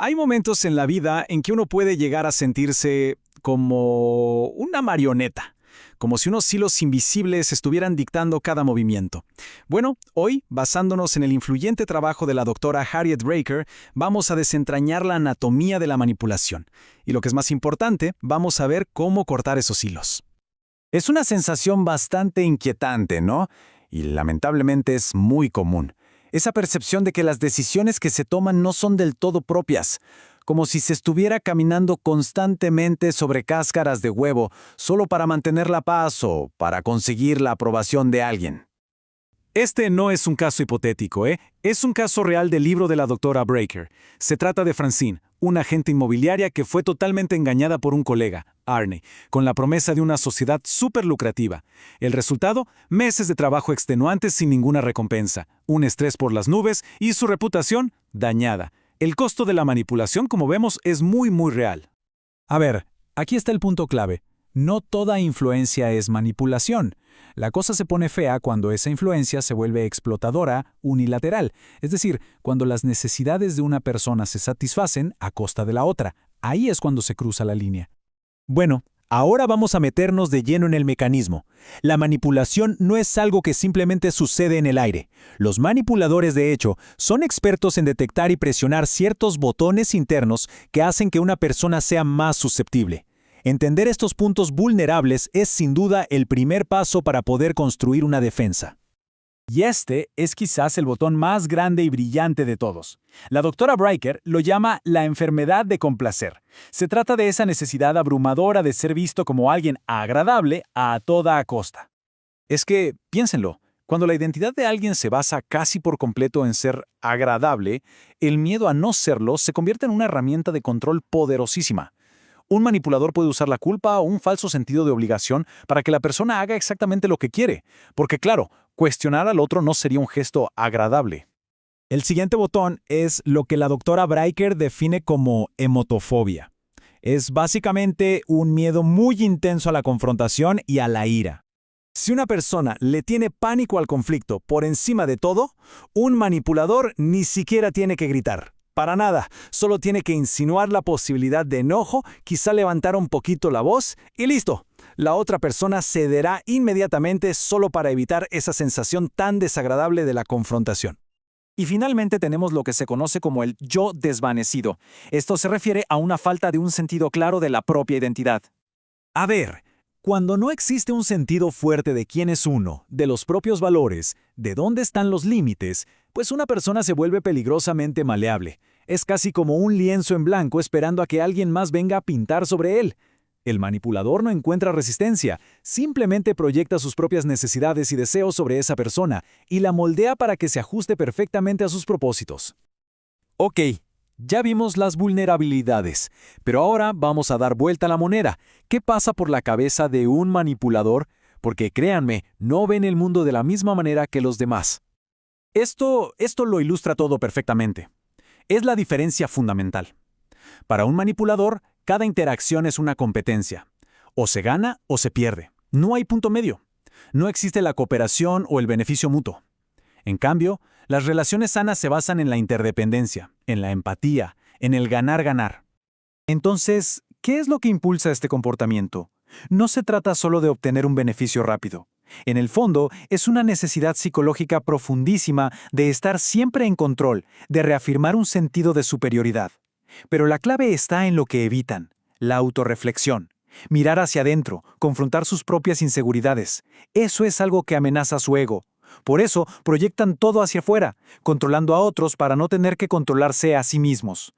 Hay momentos en la vida en que uno puede llegar a sentirse como una marioneta, como si unos hilos invisibles estuvieran dictando cada movimiento. Bueno, hoy, basándonos en el influyente trabajo de la doctora Harriet Raker, vamos a desentrañar la anatomía de la manipulación. Y lo que es más importante, vamos a ver cómo cortar esos hilos. Es una sensación bastante inquietante, ¿no? Y lamentablemente es muy común. Esa percepción de que las decisiones que se toman no son del todo propias, como si se estuviera caminando constantemente sobre cáscaras de huevo solo para mantener la paz o para conseguir la aprobación de alguien. Este no es un caso hipotético, ¿eh? Es un caso real del libro de la doctora Raker. Se trata de Francine, una agente inmobiliaria que fue totalmente engañada por un colega, Arne, con la promesa de una sociedad súper lucrativa. El resultado, meses de trabajo extenuantes sin ninguna recompensa, un estrés por las nubes y su reputación dañada. El costo de la manipulación, como vemos, es muy real. A ver, aquí está el punto clave. No toda influencia es manipulación. La cosa se pone fea cuando esa influencia se vuelve explotadora, unilateral, es decir, cuando las necesidades de una persona se satisfacen a costa de la otra. Ahí es cuando se cruza la línea. Bueno, ahora vamos a meternos de lleno en el mecanismo. La manipulación no es algo que simplemente sucede en el aire. Los manipuladores, de hecho, son expertos en detectar y presionar ciertos botones internos que hacen que una persona sea más susceptible. Entender estos puntos vulnerables es sin duda el primer paso para poder construir una defensa. Y este es quizás el botón más grande y brillante de todos. La doctora Raker lo llama la enfermedad de complacer. Se trata de esa necesidad abrumadora de ser visto como alguien agradable a toda costa. Es que, piénsenlo, cuando la identidad de alguien se basa casi por completo en ser agradable, el miedo a no serlo se convierte en una herramienta de control poderosísima. Un manipulador puede usar la culpa o un falso sentido de obligación para que la persona haga exactamente lo que quiere, porque claro, cuestionar al otro no sería un gesto agradable. El siguiente botón es lo que la doctora Raker define como emotofobia. Es básicamente un miedo muy intenso a la confrontación y a la ira. Si una persona le tiene pánico al conflicto por encima de todo, un manipulador ni siquiera tiene que gritar. Para nada, solo tiene que insinuar la posibilidad de enojo, quizá levantar un poquito la voz y listo. La otra persona cederá inmediatamente solo para evitar esa sensación tan desagradable de la confrontación. Y finalmente tenemos lo que se conoce como el yo desvanecido. Esto se refiere a una falta de un sentido claro de la propia identidad. A ver, cuando no existe un sentido fuerte de quién es uno, de los propios valores, de dónde están los límites, pues una persona se vuelve peligrosamente maleable. Es casi como un lienzo en blanco esperando a que alguien más venga a pintar sobre él. El manipulador no encuentra resistencia, simplemente proyecta sus propias necesidades y deseos sobre esa persona y la moldea para que se ajuste perfectamente a sus propósitos. Ok, ya vimos las vulnerabilidades, pero ahora vamos a dar vuelta a la moneda. ¿Qué pasa por la cabeza de un manipulador? Porque créanme, no ven el mundo de la misma manera que los demás. Esto lo ilustra todo perfectamente. Es la diferencia fundamental. Para un manipulador, cada interacción es una competencia. O se gana o se pierde. No hay punto medio. No existe la cooperación o el beneficio mutuo. En cambio, las relaciones sanas se basan en la interdependencia, en la empatía, en el ganar-ganar. Entonces, ¿qué es lo que impulsa este comportamiento? No se trata solo de obtener un beneficio rápido. En el fondo, es una necesidad psicológica profundísima de estar siempre en control, de reafirmar un sentido de superioridad. Pero la clave está en lo que evitan, la autorreflexión. Mirar hacia adentro, confrontar sus propias inseguridades. Eso es algo que amenaza su ego. Por eso, proyectan todo hacia afuera, controlando a otros para no tener que controlarse a sí mismos.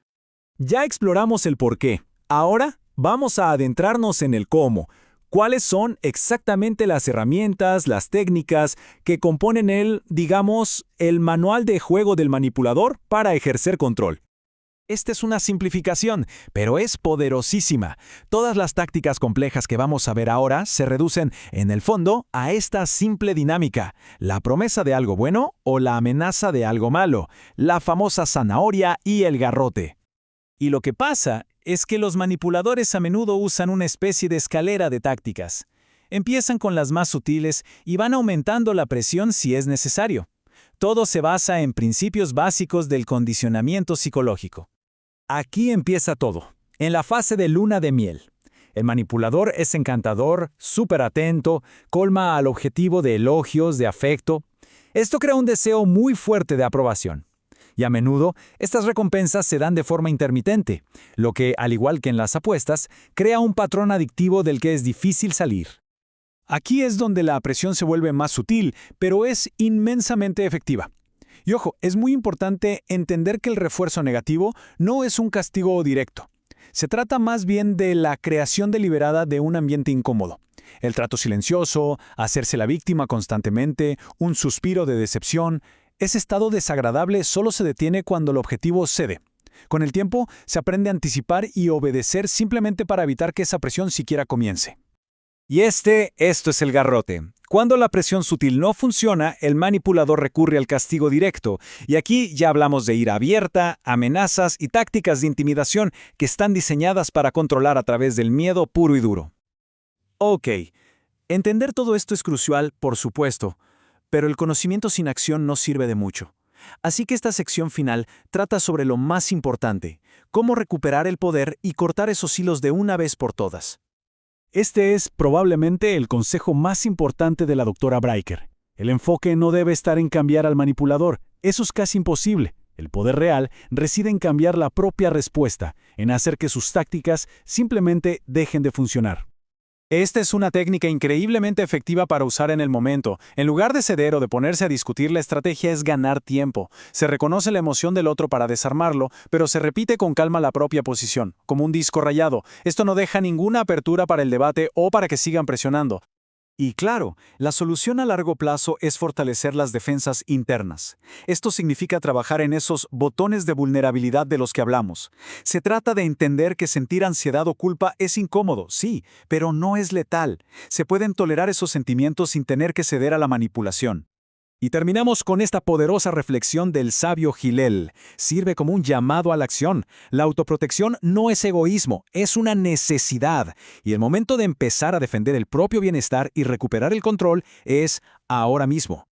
Ya exploramos el por qué. Ahora vamos a adentrarnos en el cómo. ¿Cuáles son exactamente las herramientas, las técnicas que componen el manual de juego del manipulador para ejercer control? Esta es una simplificación, pero es poderosísima. Todas las tácticas complejas que vamos a ver ahora se reducen, en el fondo, a esta simple dinámica: la promesa de algo bueno o la amenaza de algo malo, la famosa zanahoria y el garrote. Y lo que pasa es que los manipuladores a menudo usan una especie de escalera de tácticas. Empiezan con las más sutiles y van aumentando la presión si es necesario. Todo se basa en principios básicos del condicionamiento psicológico. Aquí empieza todo, en la fase de luna de miel. El manipulador es encantador, súper atento, colma al objetivo de elogios, de afecto. Esto crea un deseo muy fuerte de aprobación. Y a menudo, estas recompensas se dan de forma intermitente, lo que, al igual que en las apuestas, crea un patrón adictivo del que es difícil salir. Aquí es donde la presión se vuelve más sutil, pero es inmensamente efectiva. Y ojo, es muy importante entender que el refuerzo negativo no es un castigo directo. Se trata más bien de la creación deliberada de un ambiente incómodo. El trato silencioso, hacerse la víctima constantemente, un suspiro de decepción. Ese estado desagradable solo se detiene cuando el objetivo cede. Con el tiempo, se aprende a anticipar y obedecer simplemente para evitar que esa presión siquiera comience. Y esto es el garrote. Cuando la presión sutil no funciona, el manipulador recurre al castigo directo, y aquí ya hablamos de ira abierta, amenazas y tácticas de intimidación que están diseñadas para controlar a través del miedo puro y duro. Ok, entender todo esto es crucial, por supuesto, pero el conocimiento sin acción no sirve de mucho. Así que esta sección final trata sobre lo más importante, cómo recuperar el poder y cortar esos hilos de una vez por todas. Este es probablemente el consejo más importante de la doctora Breiker. El enfoque no debe estar en cambiar al manipulador, eso es casi imposible. El poder real reside en cambiar la propia respuesta, en hacer que sus tácticas simplemente dejen de funcionar. Esta es una técnica increíblemente efectiva para usar en el momento. En lugar de ceder o de ponerse a discutir, la estrategia es ganar tiempo. Se reconoce la emoción del otro para desarmarlo, pero se repite con calma la propia posición, como un disco rayado. Esto no deja ninguna apertura para el debate o para que sigan presionando. Y claro, la solución a largo plazo es fortalecer las defensas internas. Esto significa trabajar en esos botones de vulnerabilidad de los que hablamos. Se trata de entender que sentir ansiedad o culpa es incómodo, sí, pero no es letal. Se pueden tolerar esos sentimientos sin tener que ceder a la manipulación. Y terminamos con esta poderosa reflexión del sabio Hillel. Sirve como un llamado a la acción. La autoprotección no es egoísmo, es una necesidad. Y el momento de empezar a defender el propio bienestar y recuperar el control es ahora mismo.